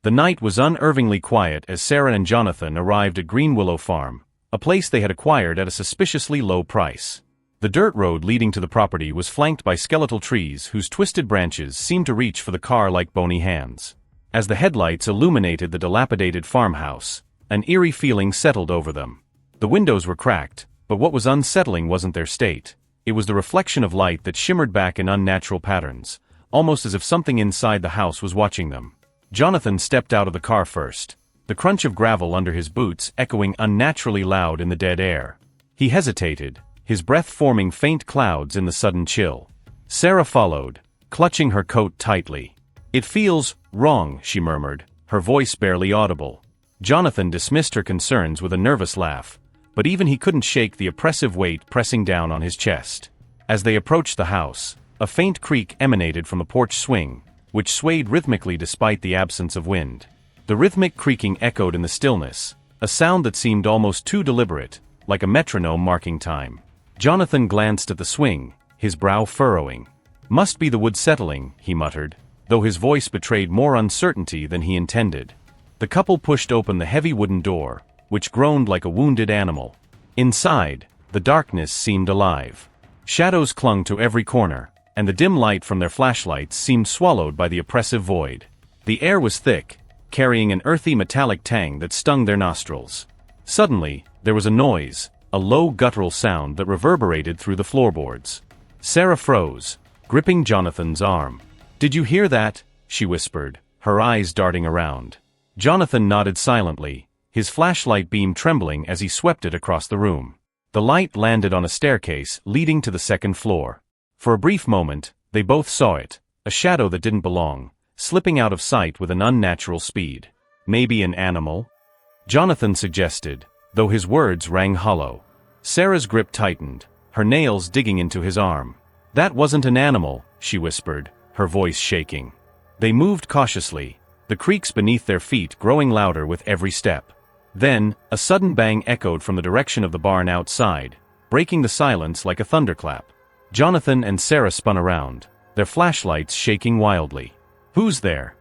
The night was unnervingly quiet as Sarah and Jonathan arrived at Greenwillow Farm, a place they had acquired at a suspiciously low price. The dirt road leading to the property was flanked by skeletal trees whose twisted branches seemed to reach for the car like bony hands. As the headlights illuminated the dilapidated farmhouse, an eerie feeling settled over them. The windows were cracked, but what was unsettling wasn't their state. It was the reflection of light that shimmered back in unnatural patterns, almost as if something inside the house was watching them. Jonathan stepped out of the car first, the crunch of gravel under his boots echoing unnaturally loud in the dead air. He hesitated, his breath forming faint clouds in the sudden chill. Sarah followed, clutching her coat tightly. "It feels wrong," she murmured, her voice barely audible. Jonathan dismissed her concerns with a nervous laugh, but even he couldn't shake the oppressive weight pressing down on his chest. As they approached the house, a faint creak emanated from the porch swing, which swayed rhythmically despite the absence of wind. The rhythmic creaking echoed in the stillness, a sound that seemed almost too deliberate, like a metronome marking time. Jonathan glanced at the swing, his brow furrowing. "Must be the wood settling," he muttered, though his voice betrayed more uncertainty than he intended. The couple pushed open the heavy wooden door, which groaned like a wounded animal. Inside, the darkness seemed alive. Shadows clung to every corner, and the dim light from their flashlights seemed swallowed by the oppressive void. The air was thick, carrying an earthy metallic tang that stung their nostrils. Suddenly, there was a noise, a low guttural sound that reverberated through the floorboards. Sarah froze, gripping Jonathan's arm. "Did you hear that?" she whispered, her eyes darting around. Jonathan nodded silently, his flashlight beam trembling as he swept it across the room. The light landed on a staircase leading to the second floor. For a brief moment, they both saw it, a shadow that didn't belong, slipping out of sight with an unnatural speed. "Maybe an animal?" Jonathan suggested, though his words rang hollow. Sarah's grip tightened, her nails digging into his arm. "That wasn't an animal," she whispered, her voice shaking. They moved cautiously, the creaks beneath their feet growing louder with every step. Then, a sudden bang echoed from the direction of the barn outside, breaking the silence like a thunderclap. Jonathan and Sarah spun around, their flashlights shaking wildly. "Who's there?"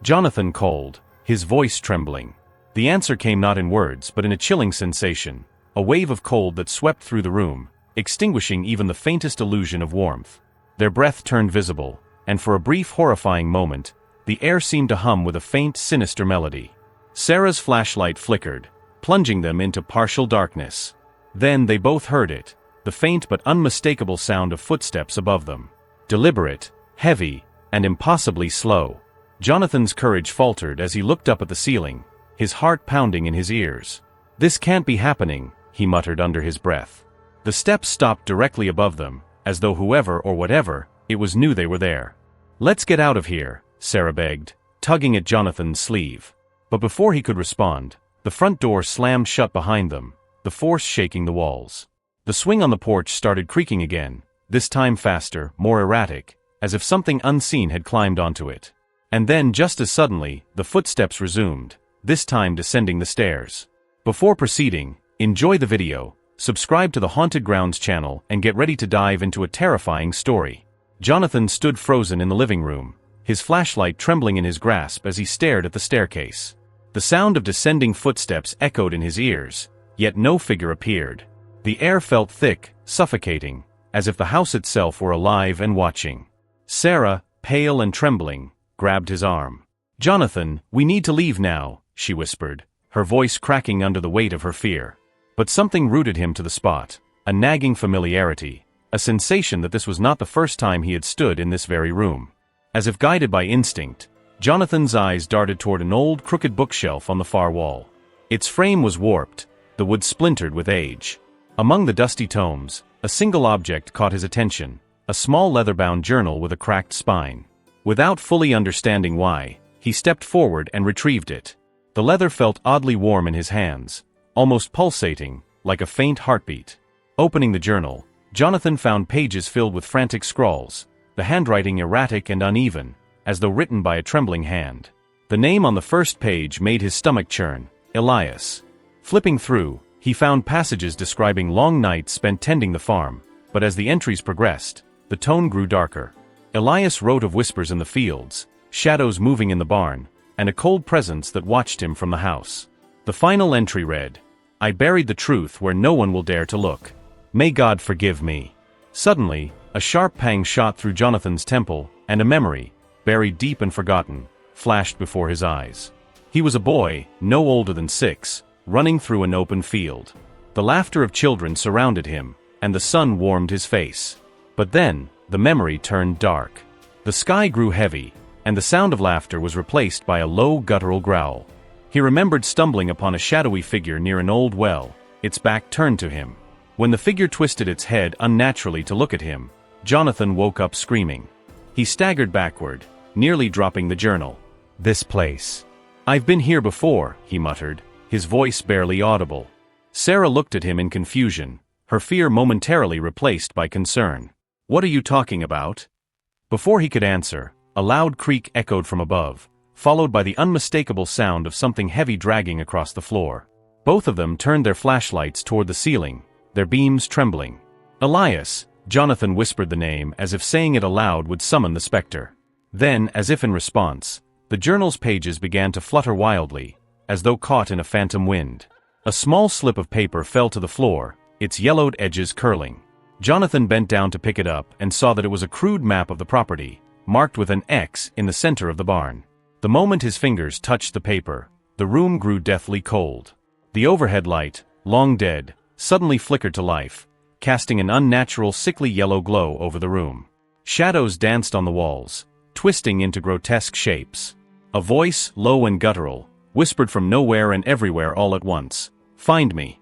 Jonathan called, his voice trembling. The answer came not in words but in a chilling sensation, a wave of cold that swept through the room, extinguishing even the faintest illusion of warmth. Their breath turned visible, and for a brief horrifying moment, the air seemed to hum with a faint sinister melody. Sarah's flashlight flickered, plunging them into partial darkness. Then they both heard it, the faint but unmistakable sound of footsteps above them. Deliberate, heavy, and impossibly slow. Jonathan's courage faltered as he looked up at the ceiling, his heart pounding in his ears. "This can't be happening," he muttered under his breath. The steps stopped directly above them, as though whoever or whatever it was knew they were there. "Let's get out of here," Sarah begged, tugging at Jonathan's sleeve. But before he could respond, the front door slammed shut behind them, the force shaking the walls. The swing on the porch started creaking again, this time faster, more erratic, as if something unseen had climbed onto it. And then just as suddenly, the footsteps resumed, this time descending the stairs. Before proceeding, enjoy the video, subscribe to the Haunted Grounds channel and get ready to dive into a terrifying story. Jonathan stood frozen in the living room, his flashlight trembling in his grasp as he stared at the staircase. The sound of descending footsteps echoed in his ears, yet no figure appeared. The air felt thick, suffocating, as if the house itself were alive and watching. Sarah, pale and trembling, grabbed his arm. "Jonathan, we need to leave now," she whispered, her voice cracking under the weight of her fear. But something rooted him to the spot, a nagging familiarity, a sensation that this was not the first time he had stood in this very room. As if guided by instinct, Jonathan's eyes darted toward an old crooked bookshelf on the far wall. Its frame was warped, the wood splintered with age. Among the dusty tomes, a single object caught his attention, a small leather-bound journal with a cracked spine. Without fully understanding why, he stepped forward and retrieved it. The leather felt oddly warm in his hands, almost pulsating, like a faint heartbeat. Opening the journal, Jonathan found pages filled with frantic scrawls, the handwriting erratic and uneven, as though written by a trembling hand. The name on the first page made his stomach churn, Elias. Flipping through, he found passages describing long nights spent tending the farm, but as the entries progressed, the tone grew darker. Elias wrote of whispers in the fields, shadows moving in the barn, and a cold presence that watched him from the house. The final entry read, "I buried the truth where no one will dare to look. May God forgive me." Suddenly, a sharp pang shot through Jonathan's temple, and a memory, buried deep and forgotten, flashed before his eyes. He was a boy, no older than 6, running through an open field. The laughter of children surrounded him, and the sun warmed his face. But then, the memory turned dark. The sky grew heavy, and the sound of laughter was replaced by a low guttural growl. He remembered stumbling upon a shadowy figure near an old well, its back turned to him. When the figure twisted its head unnaturally to look at him, Jonathan woke up screaming. He staggered backward, nearly dropping the journal. "This place. I've been here before," he muttered, his voice barely audible. Sarah looked at him in confusion, her fear momentarily replaced by concern. "What are you talking about?" Before he could answer, a loud creak echoed from above, followed by the unmistakable sound of something heavy dragging across the floor. Both of them turned their flashlights toward the ceiling, their beams trembling. "Elias," Jonathan whispered the name as if saying it aloud would summon the specter. Then, as if in response, the journal's pages began to flutter wildly, as though caught in a phantom wind. A small slip of paper fell to the floor, its yellowed edges curling. Jonathan bent down to pick it up and saw that it was a crude map of the property, marked with an X in the center of the barn. The moment his fingers touched the paper, the room grew deathly cold. The overhead light, long dead, suddenly flickered to life, casting an unnatural sickly yellow glow over the room. Shadows danced on the walls, twisting into grotesque shapes. A voice, low and guttural, whispered from nowhere and everywhere all at once, "Find me."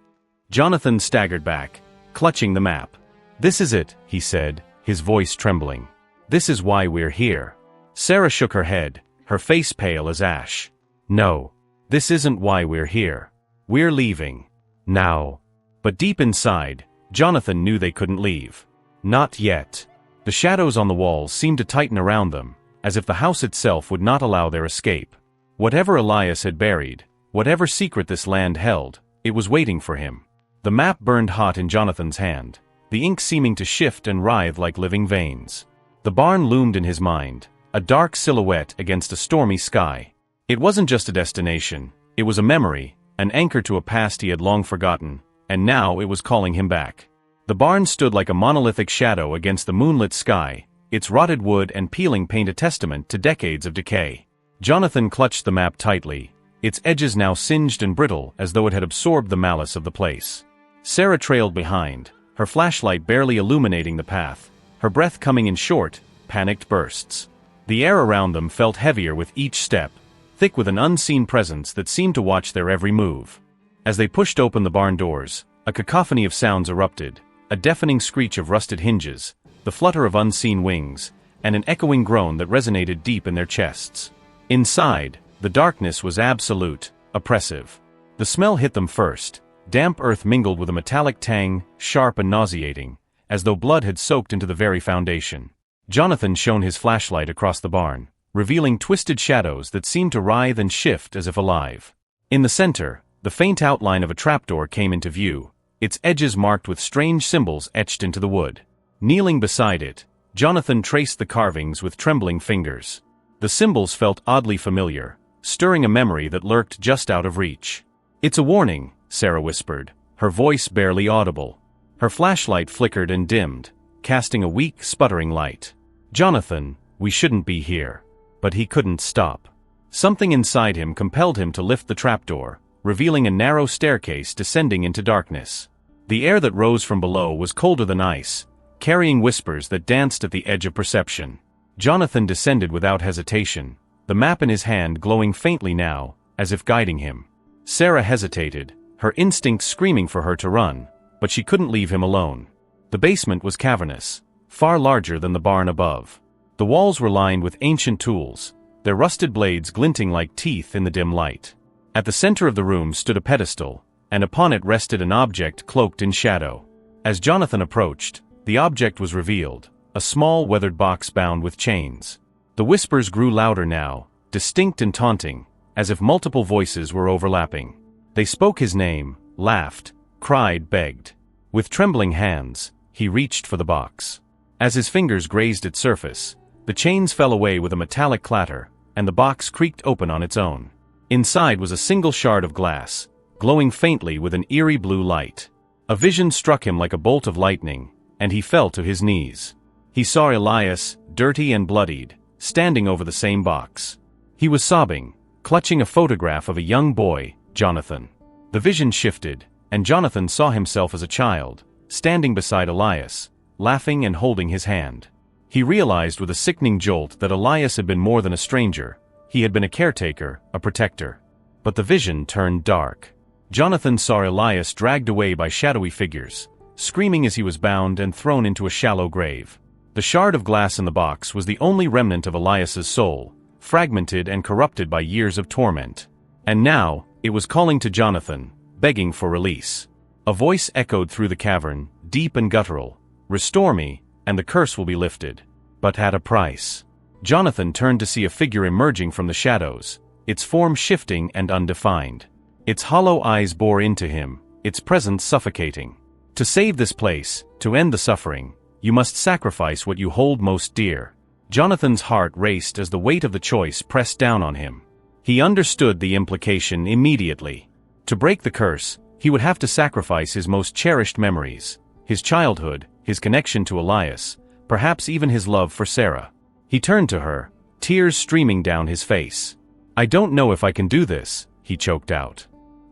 Jonathan staggered back, clutching the map. "This is it," he said, his voice trembling. "This is why we're here." Sarah shook her head, her face pale as ash. "No. This isn't why we're here. We're leaving. Now." But deep inside, Jonathan knew they couldn't leave. Not yet. The shadows on the walls seemed to tighten around them, as if the house itself would not allow their escape. Whatever Elias had buried, whatever secret this land held, it was waiting for him. The map burned hot in Jonathan's hand, the ink seeming to shift and writhe like living veins. The barn loomed in his mind, a dark silhouette against a stormy sky. It wasn't just a destination, it was a memory, an anchor to a past he had long forgotten, and now it was calling him back. The barn stood like a monolithic shadow against the moonlit sky, its rotted wood and peeling paint a testament to decades of decay. Jonathan clutched the map tightly, its edges now singed and brittle as though it had absorbed the malice of the place. Sarah trailed behind, her flashlight barely illuminating the path, her breath coming in short, panicked bursts. The air around them felt heavier with each step, thick with an unseen presence that seemed to watch their every move. As they pushed open the barn doors, a cacophony of sounds erupted, a deafening screech of rusted hinges, the flutter of unseen wings, and an echoing groan that resonated deep in their chests. Inside, the darkness was absolute, oppressive. The smell hit them first, damp earth mingled with a metallic tang, sharp and nauseating, as though blood had soaked into the very foundation. Jonathan shone his flashlight across the barn, revealing twisted shadows that seemed to writhe and shift as if alive. In the center, the faint outline of a trapdoor came into view, its edges marked with strange symbols etched into the wood. Kneeling beside it, Jonathan traced the carvings with trembling fingers. The symbols felt oddly familiar, stirring a memory that lurked just out of reach. "It's a warning," Sarah whispered, her voice barely audible. Her flashlight flickered and dimmed, casting a weak, sputtering light. "Jonathan, we shouldn't be here." But he couldn't stop. Something inside him compelled him to lift the trapdoor, revealing a narrow staircase descending into darkness. The air that rose from below was colder than ice, carrying whispers that danced at the edge of perception. Jonathan descended without hesitation, the map in his hand glowing faintly now, as if guiding him. Sarah hesitated, her instincts screaming for her to run, but she couldn't leave him alone. The basement was cavernous, far larger than the barn above. The walls were lined with ancient tools, their rusted blades glinting like teeth in the dim light. At the center of the room stood a pedestal, and upon it rested an object cloaked in shadow. As Jonathan approached, the object was revealed, a small weathered box bound with chains. The whispers grew louder now, distinct and taunting, as if multiple voices were overlapping. They spoke his name, laughed, cried, begged. With trembling hands, he reached for the box. As his fingers grazed its surface, the chains fell away with a metallic clatter, and the box creaked open on its own. Inside was a single shard of glass, glowing faintly with an eerie blue light. A vision struck him like a bolt of lightning, and he fell to his knees. He saw Elias, dirty and bloodied, standing over the same box. He was sobbing, clutching a photograph of a young boy, Jonathan. The vision shifted, and Jonathan saw himself as a child, standing beside Elias, laughing and holding his hand. He realized with a sickening jolt that Elias had been more than a stranger. He had been a caretaker, a protector. But the vision turned dark. Jonathan saw Elias dragged away by shadowy figures, screaming as he was bound and thrown into a shallow grave. The shard of glass in the box was the only remnant of Elias's soul, fragmented and corrupted by years of torment. And now, it was calling to Jonathan, begging for release. A voice echoed through the cavern, deep and guttural. "Restore me, and the curse will be lifted. But at a price." Jonathan turned to see a figure emerging from the shadows, its form shifting and undefined. Its hollow eyes bore into him, its presence suffocating. To save this place, to end the suffering, you must sacrifice what you hold most dear. Jonathan's heart raced as the weight of the choice pressed down on him. He understood the implication immediately. To break the curse, he would have to sacrifice his most cherished memories, his childhood, his connection to Elias, perhaps even his love for Sarah. He turned to her, tears streaming down his face. "I don't know if I can do this," he choked out.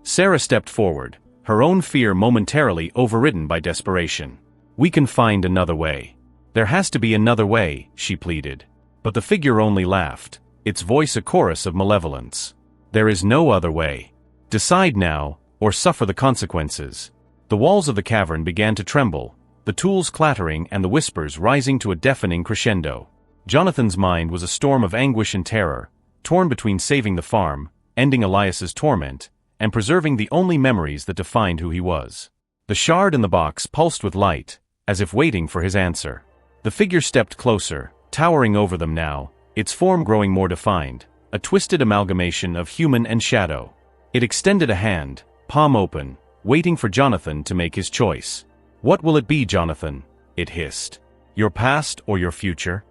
Sarah stepped forward, her own fear momentarily overridden by desperation. "We can find another way. There has to be another way," she pleaded. But the figure only laughed, its voice a chorus of malevolence. "There is no other way. Decide now, or suffer the consequences." The walls of the cavern began to tremble, the tools clattering and the whispers rising to a deafening crescendo. Jonathan's mind was a storm of anguish and terror, torn between saving the farm, ending Elias's torment, and preserving the only memories that defined who he was. The shard in the box pulsed with light, as if waiting for his answer. The figure stepped closer, towering over them now, its form growing more defined, a twisted amalgamation of human and shadow. It extended a hand, palm open, waiting for Jonathan to make his choice. "What will it be, Jonathan?" it hissed. "Your past or your future?"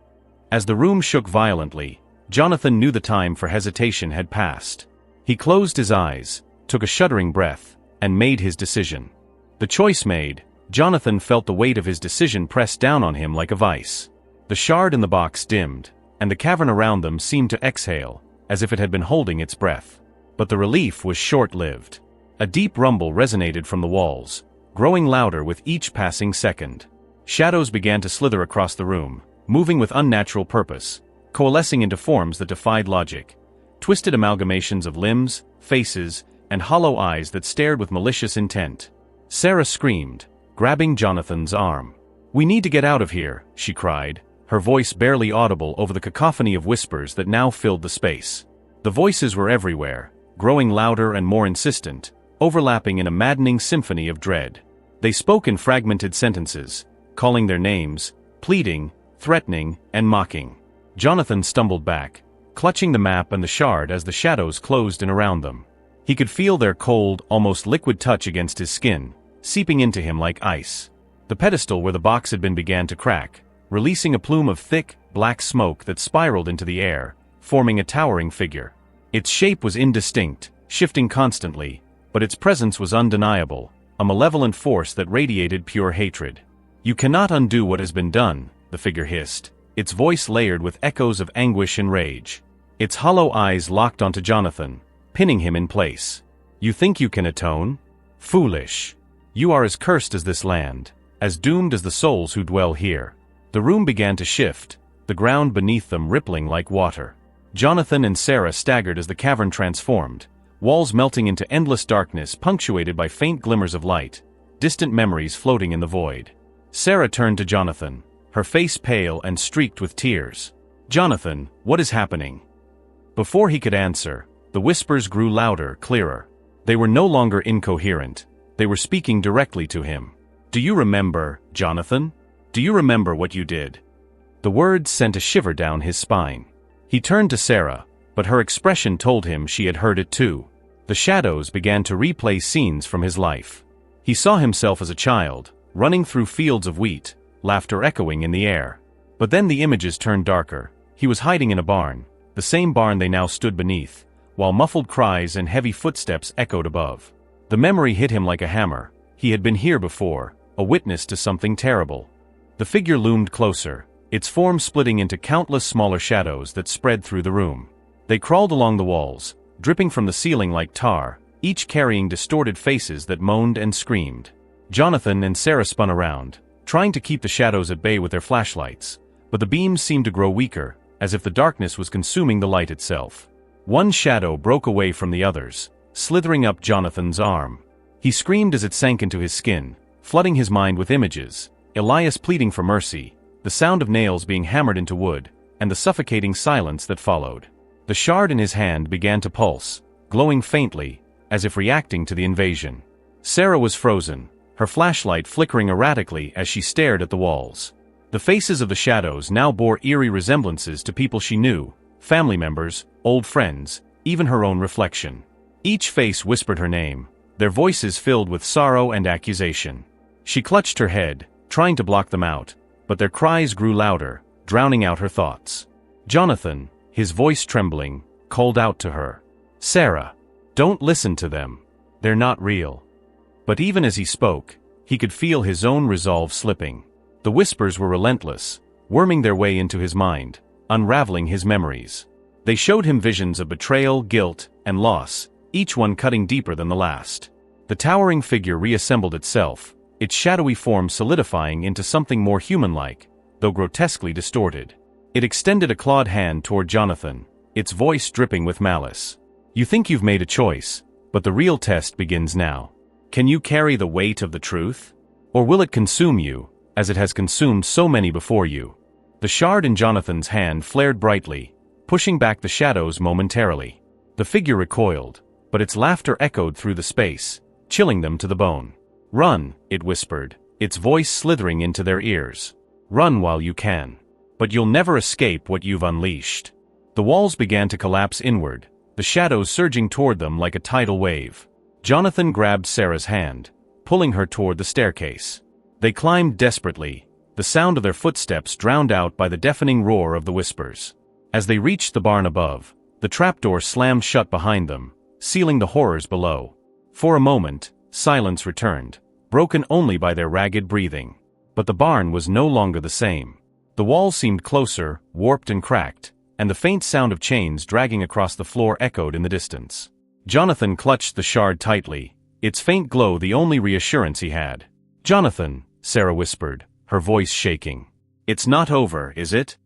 As the room shook violently, Jonathan knew the time for hesitation had passed. He closed his eyes, took a shuddering breath, and made his decision. The choice made, Jonathan felt the weight of his decision press down on him like a vice. The shard in the box dimmed, and the cavern around them seemed to exhale, as if it had been holding its breath. But the relief was short-lived. A deep rumble resonated from the walls, growing louder with each passing second. Shadows began to slither across the room, moving with unnatural purpose, coalescing into forms that defied logic, twisted amalgamations of limbs, faces, and hollow eyes that stared with malicious intent. Sarah screamed, grabbing Jonathan's arm. "We need to get out of here," she cried, her voice barely audible over the cacophony of whispers that now filled the space. The voices were everywhere, growing louder and more insistent, overlapping in a maddening symphony of dread. They spoke in fragmented sentences, calling their names, pleading, threatening, and mocking. Jonathan stumbled back, clutching the map and the shard as the shadows closed in around them. He could feel their cold, almost liquid touch against his skin, seeping into him like ice. The pedestal where the box had been began to crack, releasing a plume of thick, black smoke that spiraled into the air, forming a towering figure. Its shape was indistinct, shifting constantly, but its presence was undeniable, a malevolent force that radiated pure hatred. "You cannot undo what has been done," the figure hissed, its voice layered with echoes of anguish and rage. Its hollow eyes locked onto Jonathan, pinning him in place. "You think you can atone? Foolish. You are as cursed as this land, as doomed as the souls who dwell here." The room began to shift, the ground beneath them rippling like water. Jonathan and Sarah staggered as the cavern transformed, walls melting into endless darkness punctuated by faint glimmers of light, distant memories floating in the void. Sarah turned to Jonathan, her face pale and streaked with tears. "Jonathan, what is happening?" Before he could answer, the whispers grew louder, clearer. They were no longer incoherent, they were speaking directly to him. "Do you remember, Jonathan? Do you remember what you did?" The words sent a shiver down his spine. He turned to Sarah, but her expression told him she had heard it too. The shadows began to replay scenes from his life. He saw himself as a child, running through fields of wheat, laughter echoing in the air. But then the images turned darker. He was hiding in a barn, the same barn they now stood beneath, while muffled cries and heavy footsteps echoed above. The memory hit him like a hammer. He had been here before, a witness to something terrible. The figure loomed closer, its form splitting into countless smaller shadows that spread through the room. They crawled along the walls, dripping from the ceiling like tar, each carrying distorted faces that moaned and screamed. Jonathan and Sarah spun around, trying to keep the shadows at bay with their flashlights, but the beams seemed to grow weaker, as if the darkness was consuming the light itself. One shadow broke away from the others, slithering up Jonathan's arm. He screamed as it sank into his skin, flooding his mind with images, Elias pleading for mercy, the sound of nails being hammered into wood, and the suffocating silence that followed. The shard in his hand began to pulse, glowing faintly, as if reacting to the invasion. Sarah was frozen, her flashlight flickering erratically as she stared at the walls. The faces of the shadows now bore eerie resemblances to people she knew, family members, old friends, even her own reflection. Each face whispered her name, their voices filled with sorrow and accusation. She clutched her head, trying to block them out, but their cries grew louder, drowning out her thoughts. Jonathan, his voice trembling, called out to her. "Sarah, don't listen to them. They're not real." But even as he spoke, he could feel his own resolve slipping. The whispers were relentless, worming their way into his mind, unraveling his memories. They showed him visions of betrayal, guilt, and loss, each one cutting deeper than the last. The towering figure reassembled itself, its shadowy form solidifying into something more human-like, though grotesquely distorted. It extended a clawed hand toward Jonathan, its voice dripping with malice. "You think you've made a choice, but the real test begins now. Can you carry the weight of the truth? Or will it consume you, as it has consumed so many before you?" The shard in Jonathan's hand flared brightly, pushing back the shadows momentarily. The figure recoiled, but its laughter echoed through the space, chilling them to the bone. "Run," it whispered, its voice slithering into their ears. "Run while you can. But you'll never escape what you've unleashed." The walls began to collapse inward, the shadows surging toward them like a tidal wave. Jonathan grabbed Sarah's hand, pulling her toward the staircase. They climbed desperately, the sound of their footsteps drowned out by the deafening roar of the whispers. As they reached the barn above, the trapdoor slammed shut behind them, sealing the horrors below. For a moment, silence returned, broken only by their ragged breathing. But the barn was no longer the same. The walls seemed closer, warped and cracked, and the faint sound of chains dragging across the floor echoed in the distance. Jonathan clutched the shard tightly, its faint glow the only reassurance he had. "Jonathan," Sarah whispered, her voice shaking. "It's not over, is it?"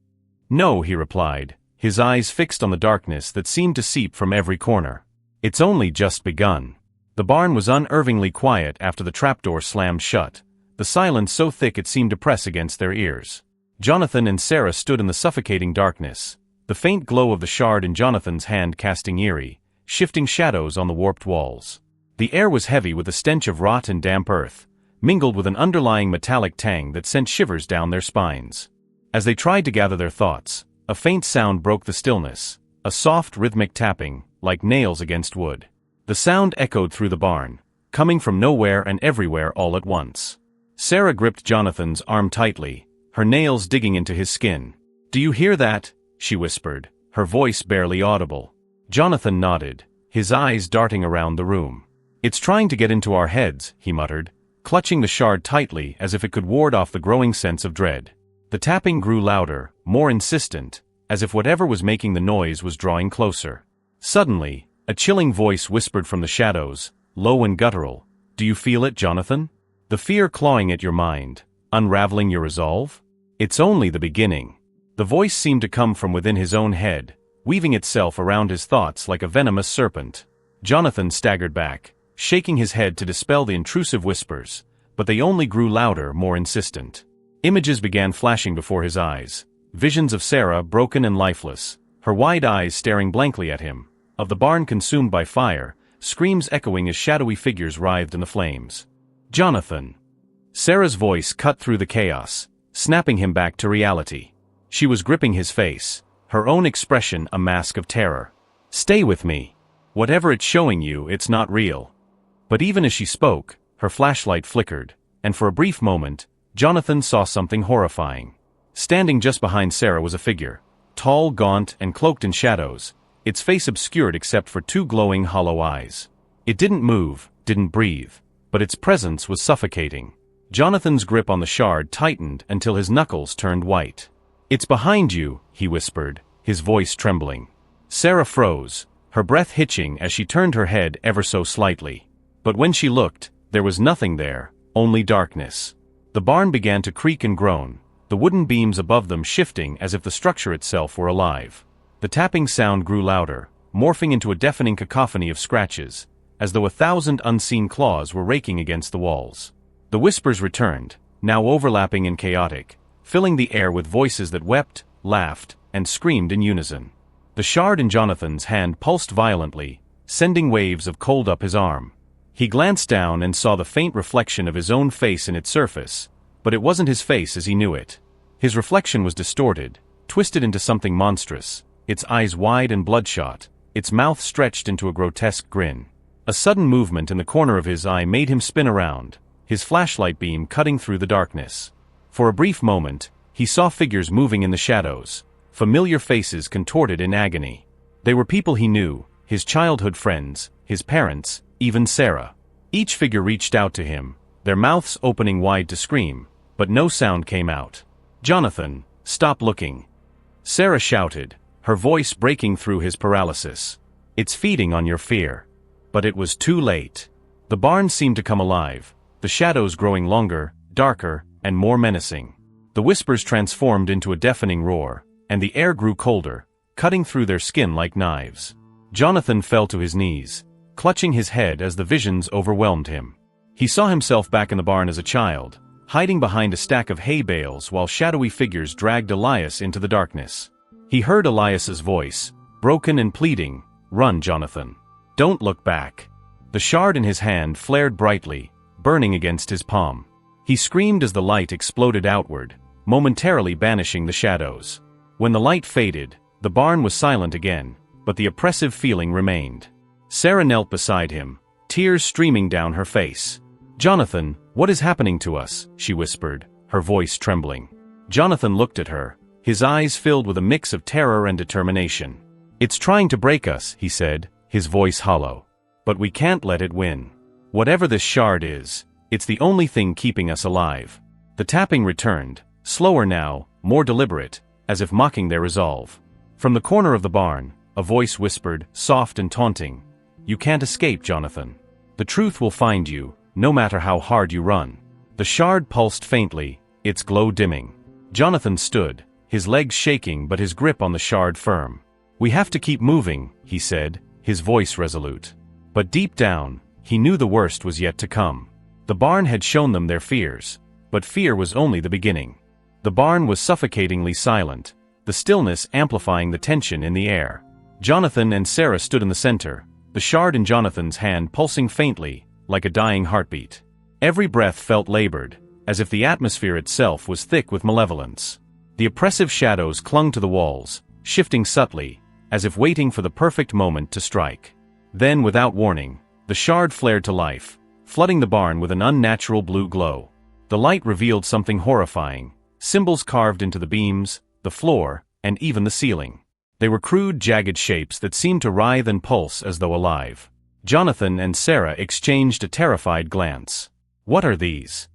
"No," he replied, his eyes fixed on the darkness that seemed to seep from every corner. "It's only just begun." The barn was unervingly quiet after the trapdoor slammed shut, the silence so thick it seemed to press against their ears. Jonathan and Sarah stood in the suffocating darkness, the faint glow of the shard in Jonathan's hand casting eerie, shifting shadows on the warped walls. The air was heavy with the stench of rot and damp earth, mingled with an underlying metallic tang that sent shivers down their spines. As they tried to gather their thoughts, a faint sound broke the stillness, a soft rhythmic tapping, like nails against wood. The sound echoed through the barn, coming from nowhere and everywhere all at once. Sarah gripped Jonathan's arm tightly, her nails digging into his skin. "Do you hear that?" she whispered, her voice barely audible. Jonathan nodded, his eyes darting around the room. "It's trying to get into our heads," he muttered, clutching the shard tightly as if it could ward off the growing sense of dread. The tapping grew louder, more insistent, as if whatever was making the noise was drawing closer. Suddenly, a chilling voice whispered from the shadows, low and guttural. "Do you feel it, Jonathan? The fear clawing at your mind, unraveling your resolve? It's only the beginning." The voice seemed to come from within his own head, weaving itself around his thoughts like a venomous serpent. Jonathan staggered back, shaking his head to dispel the intrusive whispers, but they only grew louder, more insistent. Images began flashing before his eyes, visions of Sarah broken and lifeless, her wide eyes staring blankly at him, of the barn consumed by fire, screams echoing as shadowy figures writhed in the flames. "Jonathan!" Sarah's voice cut through the chaos, snapping him back to reality. She was gripping his face, her own expression a mask of terror. "Stay with me. Whatever it's showing you, it's not real." But even as she spoke, her flashlight flickered, and for a brief moment, Jonathan saw something horrifying. Standing just behind Sarah was a figure, tall, gaunt, and cloaked in shadows, its face obscured except for two glowing hollow eyes. It didn't move, didn't breathe, but its presence was suffocating. Jonathan's grip on the shard tightened until his knuckles turned white. "It's behind you," he whispered, his voice trembling. Sarah froze, her breath hitching as she turned her head ever so slightly. But when she looked, there was nothing there, only darkness. The barn began to creak and groan, the wooden beams above them shifting as if the structure itself were alive. The tapping sound grew louder, morphing into a deafening cacophony of scratches, as though 1,000 unseen claws were raking against the walls. The whispers returned, now overlapping and chaotic, filling the air with voices that wept, laughed, and screamed in unison. The shard in Jonathan's hand pulsed violently, sending waves of cold up his arm. He glanced down and saw the faint reflection of his own face in its surface, but it wasn't his face as he knew it. His reflection was distorted, twisted into something monstrous, its eyes wide and bloodshot, its mouth stretched into a grotesque grin. A sudden movement in the corner of his eye made him spin around, his flashlight beam cutting through the darkness. For a brief moment, he saw figures moving in the shadows, familiar faces contorted in agony. They were people he knew, his childhood friends, his parents, even Sarah. Each figure reached out to him, their mouths opening wide to scream, but no sound came out. "Jonathan, stop looking!" Sarah shouted, her voice breaking through his paralysis. "It's feeding on your fear." But it was too late. The barn seemed to come alive, the shadows growing longer, darker, and more menacing. The whispers transformed into a deafening roar, and the air grew colder, cutting through their skin like knives. Jonathan fell to his knees, clutching his head as the visions overwhelmed him. He saw himself back in the barn as a child, hiding behind a stack of hay bales while shadowy figures dragged Elias into the darkness. He heard Elias's voice, broken and pleading, "Run, Jonathan. Don't look back." The shard in his hand flared brightly, burning against his palm. He screamed as the light exploded outward, momentarily banishing the shadows. When the light faded, the barn was silent again, but the oppressive feeling remained. Sarah knelt beside him, tears streaming down her face. "Jonathan, what is happening to us?" she whispered, her voice trembling. Jonathan looked at her, his eyes filled with a mix of terror and determination. "It's trying to break us," he said, his voice hollow. "But we can't let it win. Whatever this shard is, it's the only thing keeping us alive." The tapping returned, slower now, more deliberate, as if mocking their resolve. From the corner of the barn, a voice whispered, soft and taunting, "You can't escape, Jonathan. The truth will find you, no matter how hard you run." The shard pulsed faintly, its glow dimming. Jonathan stood, his legs shaking but his grip on the shard firm. "We have to keep moving," he said, his voice resolute. But deep down, he knew the worst was yet to come. The barn had shown them their fears, but fear was only the beginning. The barn was suffocatingly silent, the stillness amplifying the tension in the air. Jonathan and Sarah stood in the center, the shard in Jonathan's hand pulsing faintly, like a dying heartbeat. Every breath felt labored, as if the atmosphere itself was thick with malevolence. The oppressive shadows clung to the walls, shifting subtly, as if waiting for the perfect moment to strike. Then, without warning, the shard flared to life, flooding the barn with an unnatural blue glow. The light revealed something horrifying, symbols carved into the beams, the floor, and even the ceiling. They were crude, jagged shapes that seemed to writhe and pulse as though alive. Jonathan and Sarah exchanged a terrified glance. "What are these?"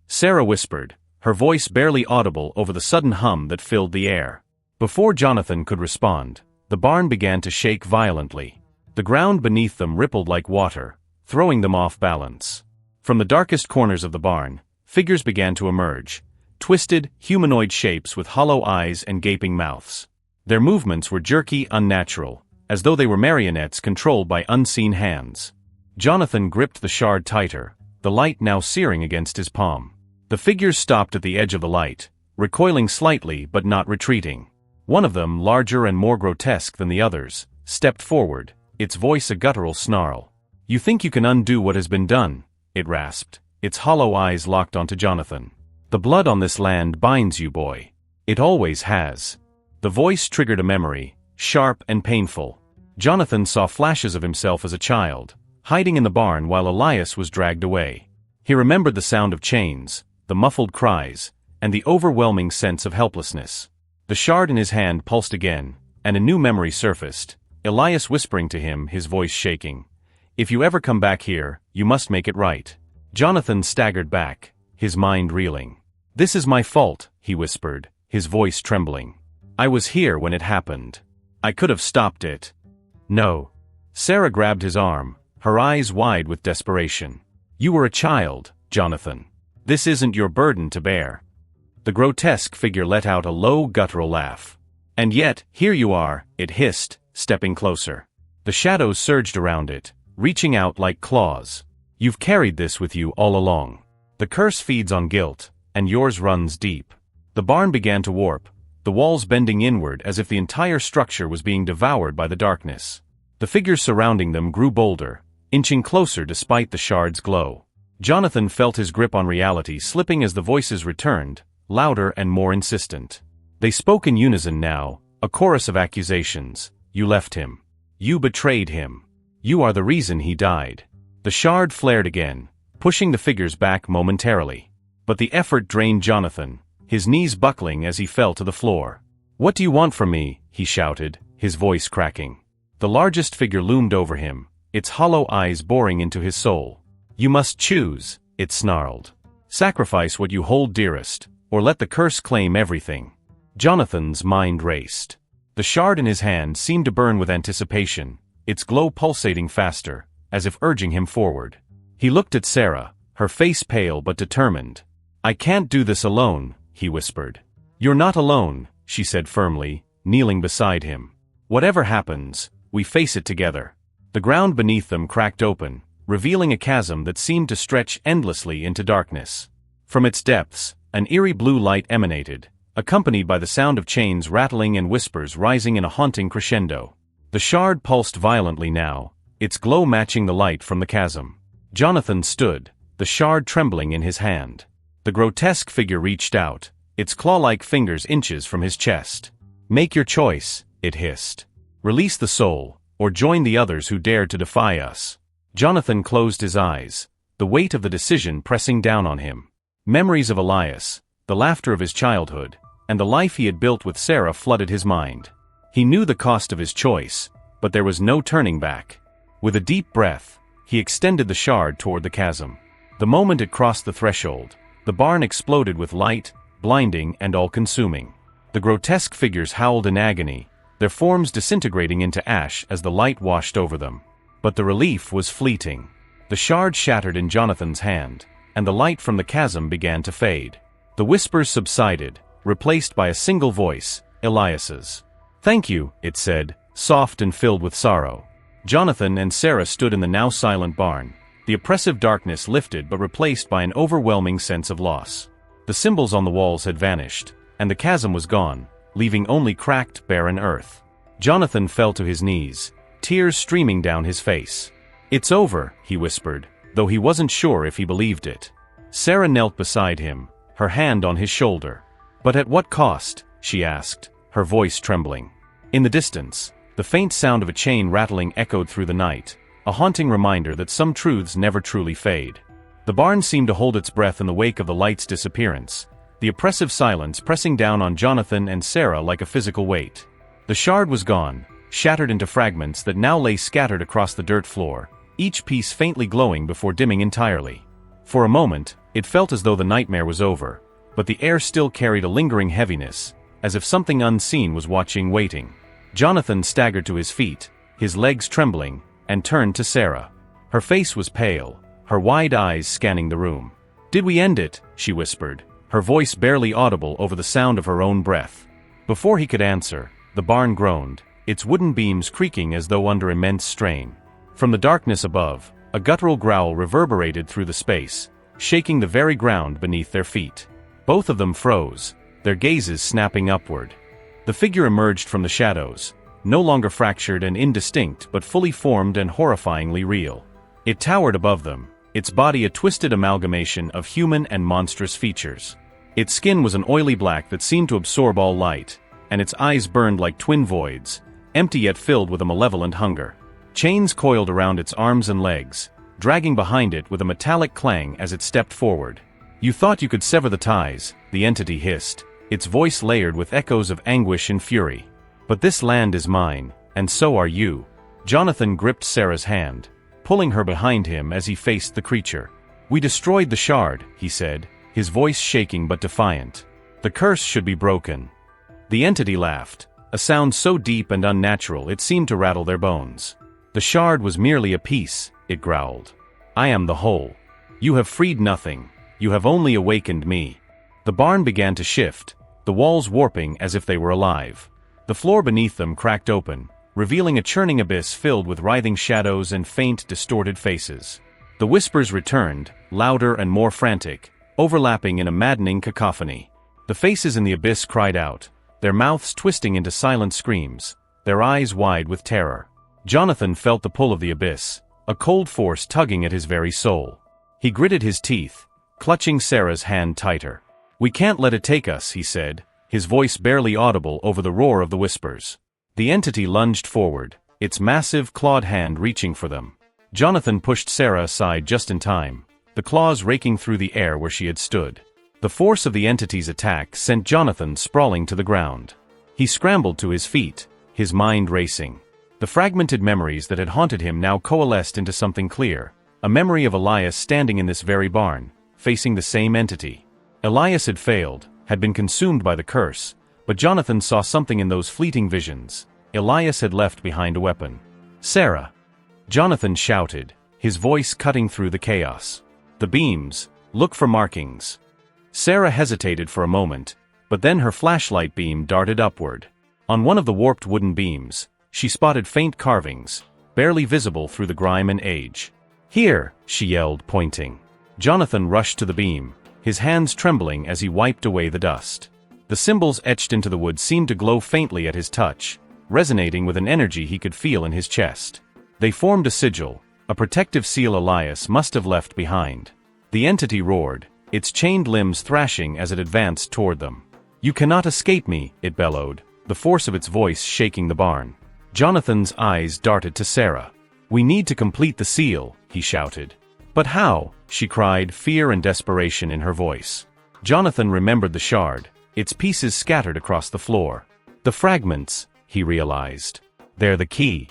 Sarah whispered, her voice barely audible over the sudden hum that filled the air. Before Jonathan could respond, the barn began to shake violently. The ground beneath them rippled like water, throwing them off balance. From the darkest corners of the barn, figures began to emerge, twisted, humanoid shapes with hollow eyes and gaping mouths. Their movements were jerky, unnatural, as though they were marionettes controlled by unseen hands. Jonathan gripped the shard tighter, the light now searing against his palm. The figures stopped at the edge of the light, recoiling slightly but not retreating. One of them, larger and more grotesque than the others, stepped forward, its voice a guttural snarl. "You think you can undo what has been done?" it rasped, its hollow eyes locked onto Jonathan. "The blood on this land binds you, boy. It always has." The voice triggered a memory, sharp and painful. Jonathan saw flashes of himself as a child, hiding in the barn while Elias was dragged away. He remembered the sound of chains, the muffled cries, and the overwhelming sense of helplessness. The shard in his hand pulsed again, and a new memory surfaced, Elias whispering to him, his voice shaking. "If you ever come back here, you must make it right." Jonathan staggered back, his mind reeling. "This is my fault," he whispered, his voice trembling. "I was here when it happened. I could have stopped it." "No." Sarah grabbed his arm, her eyes wide with desperation. "You were a child, Jonathan. This isn't your burden to bear." The grotesque figure let out a low, guttural laugh. "And yet, here you are," it hissed, stepping closer. The shadows surged around it, reaching out like claws. "You've carried this with you all along. The curse feeds on guilt, and yours runs deep." The barn began to warp, the walls bending inward as if the entire structure was being devoured by the darkness. The figures surrounding them grew bolder, inching closer despite the shard's glow. Jonathan felt his grip on reality slipping as the voices returned, louder and more insistent. They spoke in unison now, a chorus of accusations. "You left him. You betrayed him. You are the reason he died." The shard flared again, pushing the figures back momentarily. But the effort drained Jonathan, his knees buckling as he fell to the floor. "What do you want from me?" he shouted, his voice cracking. The largest figure loomed over him, its hollow eyes boring into his soul. "You must choose," it snarled. "Sacrifice what you hold dearest, or let the curse claim everything." Jonathan's mind raced. The shard in his hand seemed to burn with anticipation, its glow pulsating faster, as if urging him forward. He looked at Sarah, her face pale but determined. "I can't do this alone," he whispered. "You're not alone," she said firmly, kneeling beside him. "Whatever happens, we face it together." The ground beneath them cracked open, revealing a chasm that seemed to stretch endlessly into darkness. From its depths, an eerie blue light emanated, accompanied by the sound of chains rattling and whispers rising in a haunting crescendo. The shard pulsed violently now, its glow matching the light from the chasm. Jonathan stood, the shard trembling in his hand. The grotesque figure reached out, its claw-like fingers inches from his chest. "Make your choice," it hissed. "Release the soul, or join the others who dare to defy us." Jonathan closed his eyes, the weight of the decision pressing down on him. Memories of Elias, the laughter of his childhood, and the life he had built with Sarah flooded his mind. He knew the cost of his choice, but there was no turning back. With a deep breath, he extended the shard toward the chasm. The moment it crossed the threshold, the barn exploded with light, blinding and all-consuming. The grotesque figures howled in agony, their forms disintegrating into ash as the light washed over them. But the relief was fleeting. The shard shattered in Jonathan's hand, and the light from the chasm began to fade. The whispers subsided, replaced by a single voice, Elias's. "Thank you," it said, soft and filled with sorrow. Jonathan and Sarah stood in the now silent barn, the oppressive darkness lifted but replaced by an overwhelming sense of loss. The symbols on the walls had vanished, and the chasm was gone, leaving only cracked, barren earth. Jonathan fell to his knees, tears streaming down his face. "It's over," he whispered, though he wasn't sure if he believed it. Sarah knelt beside him, her hand on his shoulder. "But at what cost?" she asked, her voice trembling. In the distance, the faint sound of a chain rattling echoed through the night, a haunting reminder that some truths never truly fade. The barn seemed to hold its breath in the wake of the light's disappearance, the oppressive silence pressing down on Jonathan and Sarah like a physical weight. The shard was gone, shattered into fragments that now lay scattered across the dirt floor, each piece faintly glowing before dimming entirely. For a moment, it felt as though the nightmare was over, but the air still carried a lingering heaviness, as if something unseen was watching, waiting. Jonathan staggered to his feet, his legs trembling, and turned to Sarah. Her face was pale, her wide eyes scanning the room. "Did we end it?" she whispered, her voice barely audible over the sound of her own breath. Before he could answer, the barn groaned, its wooden beams creaking as though under immense strain. From the darkness above, a guttural growl reverberated through the space, shaking the very ground beneath their feet. Both of them froze, their gazes snapping upward. The figure emerged from the shadows, no longer fractured and indistinct but fully formed and horrifyingly real. It towered above them, its body a twisted amalgamation of human and monstrous features. Its skin was an oily black that seemed to absorb all light, and its eyes burned like twin voids, empty yet filled with a malevolent hunger. Chains coiled around its arms and legs, dragging behind it with a metallic clang as it stepped forward. "You thought you could sever the ties," the entity hissed, its voice layered with echoes of anguish and fury. "But this land is mine, and so are you." Jonathan gripped Sarah's hand, pulling her behind him as he faced the creature. "We destroyed the shard," he said, his voice shaking but defiant. "The curse should be broken." The entity laughed, a sound so deep and unnatural it seemed to rattle their bones. "The shard was merely a piece," it growled. "I am the whole. You have freed nothing. You have only awakened me." The barn began to shift, the walls warping as if they were alive. The floor beneath them cracked open, revealing a churning abyss filled with writhing shadows and faint, distorted faces. The whispers returned, louder and more frantic, overlapping in a maddening cacophony. The faces in the abyss cried out, their mouths twisting into silent screams, their eyes wide with terror. Jonathan felt the pull of the abyss, a cold force tugging at his very soul. He gritted his teeth, clutching Sarah's hand tighter. "We can't let it take us," he said, his voice barely audible over the roar of the whispers. The entity lunged forward, its massive clawed hand reaching for them. Jonathan pushed Sarah aside just in time, the claws raking through the air where she had stood. The force of the entity's attack sent Jonathan sprawling to the ground. He scrambled to his feet, his mind racing. The fragmented memories that had haunted him now coalesced into something clear, a memory of Elias standing in this very barn, facing the same entity. Elias had failed, had been consumed by the curse, but Jonathan saw something in those fleeting visions. Elias had left behind a weapon. "Sarah!" Jonathan shouted, his voice cutting through the chaos. "The beams, look for markings." Sarah hesitated for a moment, but then her flashlight beam darted upward. On one of the warped wooden beams, she spotted faint carvings, barely visible through the grime and age. "Here!" she yelled, pointing. Jonathan rushed to the beam, his hands trembling as he wiped away the dust. The symbols etched into the wood seemed to glow faintly at his touch, resonating with an energy he could feel in his chest. They formed a sigil, a protective seal Elias must have left behind. The entity roared, its chained limbs thrashing as it advanced toward them. "You cannot escape me," it bellowed, the force of its voice shaking the barn. Jonathan's eyes darted to Sarah. "We need to complete the seal," he shouted. "But how?" she cried, fear and desperation in her voice. Jonathan remembered the shard, its pieces scattered across the floor. "The fragments," he realized. "They're the key."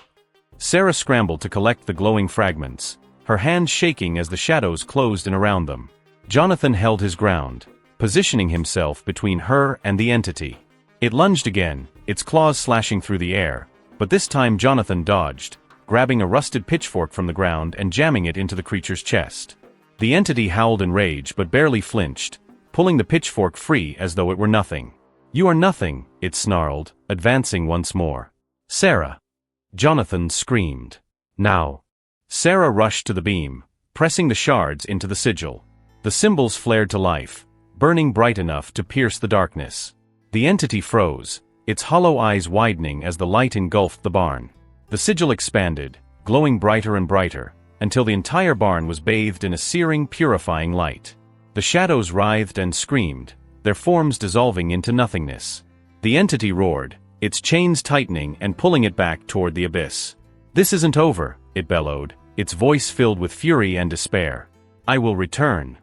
Sarah scrambled to collect the glowing fragments, her hands shaking as the shadows closed in around them. Jonathan held his ground, positioning himself between her and the entity. It lunged again, its claws slashing through the air, but this time Jonathan dodged, grabbing a rusted pitchfork from the ground and jamming it into the creature's chest. The entity howled in rage but barely flinched, pulling the pitchfork free as though it were nothing. "You are nothing," it snarled, advancing once more. "Sarah!" Jonathan screamed. "Now!" Sarah rushed to the beam, pressing the shards into the sigil. The symbols flared to life, burning bright enough to pierce the darkness. The entity froze, its hollow eyes widening as the light engulfed the barn. The sigil expanded, glowing brighter and brighter, until the entire barn was bathed in a searing, purifying light. The shadows writhed and screamed, their forms dissolving into nothingness. The entity roared, its chains tightening and pulling it back toward the abyss. "This isn't over," it bellowed, its voice filled with fury and despair. "I will return."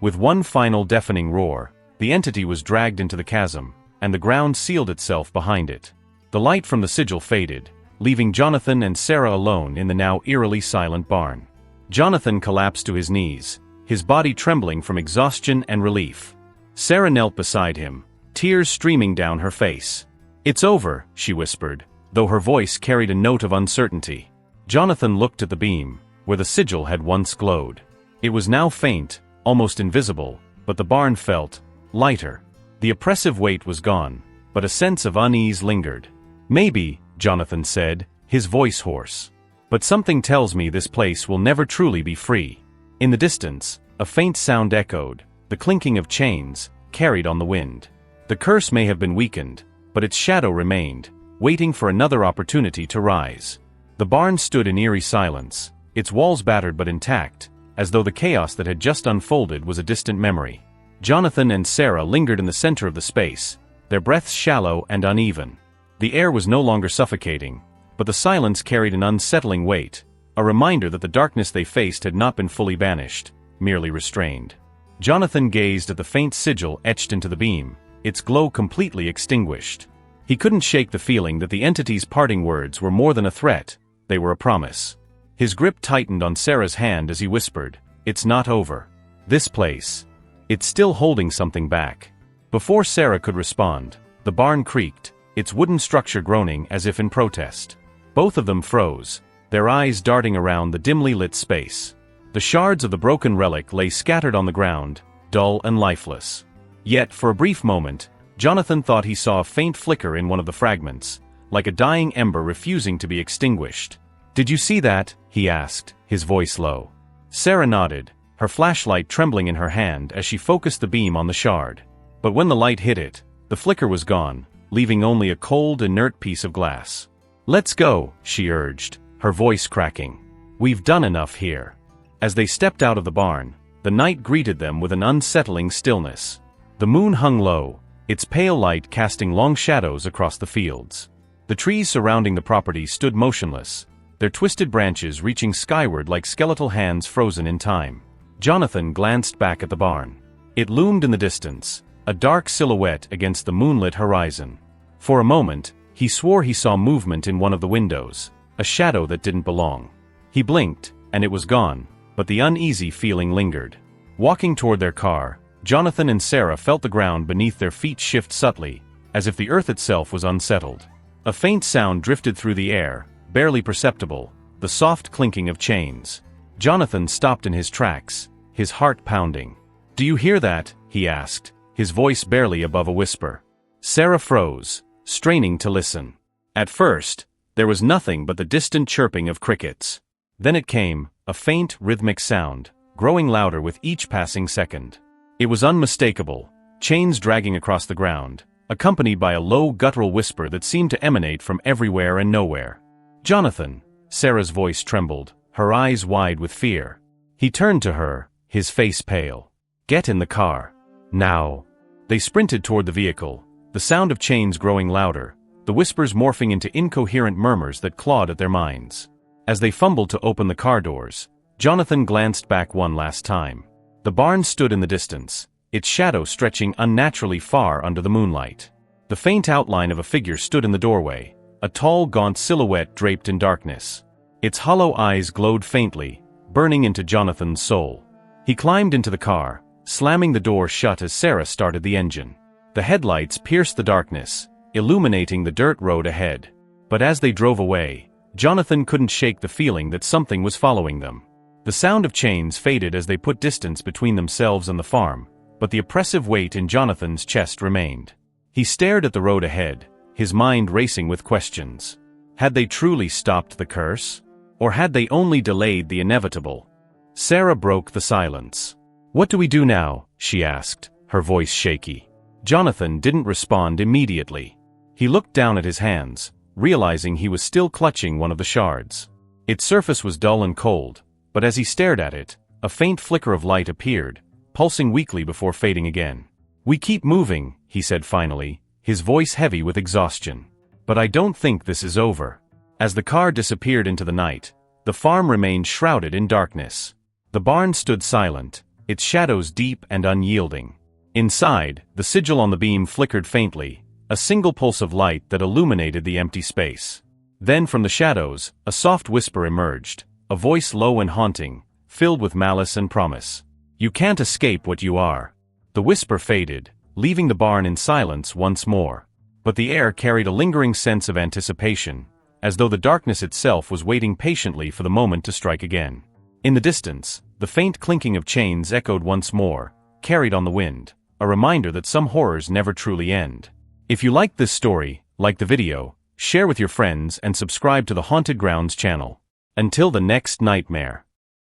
With one final deafening roar, the entity was dragged into the chasm, and the ground sealed itself behind it. The light from the sigil faded, leaving Jonathan and Sarah alone in the now eerily silent barn. Jonathan collapsed to his knees, his body trembling from exhaustion and relief. Sarah knelt beside him, tears streaming down her face. "It's over," she whispered, though her voice carried a note of uncertainty. Jonathan looked at the beam, where the sigil had once glowed. It was now faint, almost invisible, but the barn felt lighter. The oppressive weight was gone, but a sense of unease lingered. "Maybe," Jonathan said, his voice hoarse. "But something tells me this place will never truly be free." In the distance, a faint sound echoed, the clinking of chains, carried on the wind. The curse may have been weakened, but its shadow remained, waiting for another opportunity to rise. The barn stood in eerie silence, its walls battered but intact, as though the chaos that had just unfolded was a distant memory. Jonathan and Sarah lingered in the center of the space, their breaths shallow and uneven. The air was no longer suffocating, but the silence carried an unsettling weight, a reminder that the darkness they faced had not been fully banished, merely restrained. Jonathan gazed at the faint sigil etched into the beam, its glow completely extinguished. He couldn't shake the feeling that the entity's parting words were more than a threat, they were a promise. His grip tightened on Sarah's hand as he whispered, "It's not over. This place. It's still holding something back." Before Sarah could respond, the barn creaked, its wooden structure groaning as if in protest. Both of them froze, their eyes darting around the dimly lit space. The shards of the broken relic lay scattered on the ground, dull and lifeless. Yet, for a brief moment, Jonathan thought he saw a faint flicker in one of the fragments, like a dying ember refusing to be extinguished. "Did you see that?" he asked, his voice low. Sarah nodded, her flashlight trembling in her hand as she focused the beam on the shard. But when the light hit it, the flicker was gone, leaving only a cold, inert piece of glass. "Let's go," she urged, her voice cracking. "We've done enough here." As they stepped out of the barn, the night greeted them with an unsettling stillness. The moon hung low, its pale light casting long shadows across the fields. The trees surrounding the property stood motionless, their twisted branches reaching skyward like skeletal hands frozen in time. Jonathan glanced back at the barn. It loomed in the distance, a dark silhouette against the moonlit horizon. For a moment, he swore he saw movement in one of the windows, a shadow that didn't belong. He blinked, and it was gone, but the uneasy feeling lingered. Walking toward their car, Jonathan and Sarah felt the ground beneath their feet shift subtly, as if the earth itself was unsettled. A faint sound drifted through the air, barely perceptible, the soft clinking of chains. Jonathan stopped in his tracks, his heart pounding. "Do you hear that?" he asked, his voice barely above a whisper. Sarah froze, straining to listen. At first, there was nothing but the distant chirping of crickets. Then it came, a faint, rhythmic sound, growing louder with each passing second. It was unmistakable, chains dragging across the ground, accompanied by a low guttural whisper that seemed to emanate from everywhere and nowhere. "Jonathan," Sarah's voice trembled, her eyes wide with fear. He turned to her, his face pale. "Get in the car. Now." They sprinted toward the vehicle, the sound of chains growing louder, the whispers morphing into incoherent murmurs that clawed at their minds. As they fumbled to open the car doors, Jonathan glanced back one last time. The barn stood in the distance, its shadow stretching unnaturally far under the moonlight. The faint outline of a figure stood in the doorway, a tall, gaunt silhouette draped in darkness. Its hollow eyes glowed faintly, burning into Jonathan's soul. He climbed into the car, slamming the door shut as Sarah started the engine. The headlights pierced the darkness, illuminating the dirt road ahead. But as they drove away, Jonathan couldn't shake the feeling that something was following them. The sound of chains faded as they put distance between themselves and the farm, but the oppressive weight in Jonathan's chest remained. He stared at the road ahead, his mind racing with questions. Had they truly stopped the curse? Or had they only delayed the inevitable? Sarah broke the silence. "What do we do now?" she asked, her voice shaky. Jonathan didn't respond immediately. He looked down at his hands, realizing he was still clutching one of the shards. Its surface was dull and cold, but as he stared at it, a faint flicker of light appeared, pulsing weakly before fading again. "We keep moving," he said finally, his voice heavy with exhaustion. "But I don't think this is over." As the car disappeared into the night, the farm remained shrouded in darkness. The barn stood silent, its shadows deep and unyielding. Inside, the sigil on the beam flickered faintly, a single pulse of light that illuminated the empty space. Then from the shadows, a soft whisper emerged, a voice low and haunting, filled with malice and promise. "You can't escape what you are." The whisper faded, leaving the barn in silence once more. But the air carried a lingering sense of anticipation, as though the darkness itself was waiting patiently for the moment to strike again. In the distance, the faint clinking of chains echoed once more, carried on the wind, a reminder that some horrors never truly end. If you liked this story, like the video, share with your friends and subscribe to the Haunted Grounds channel. Until the next nightmare.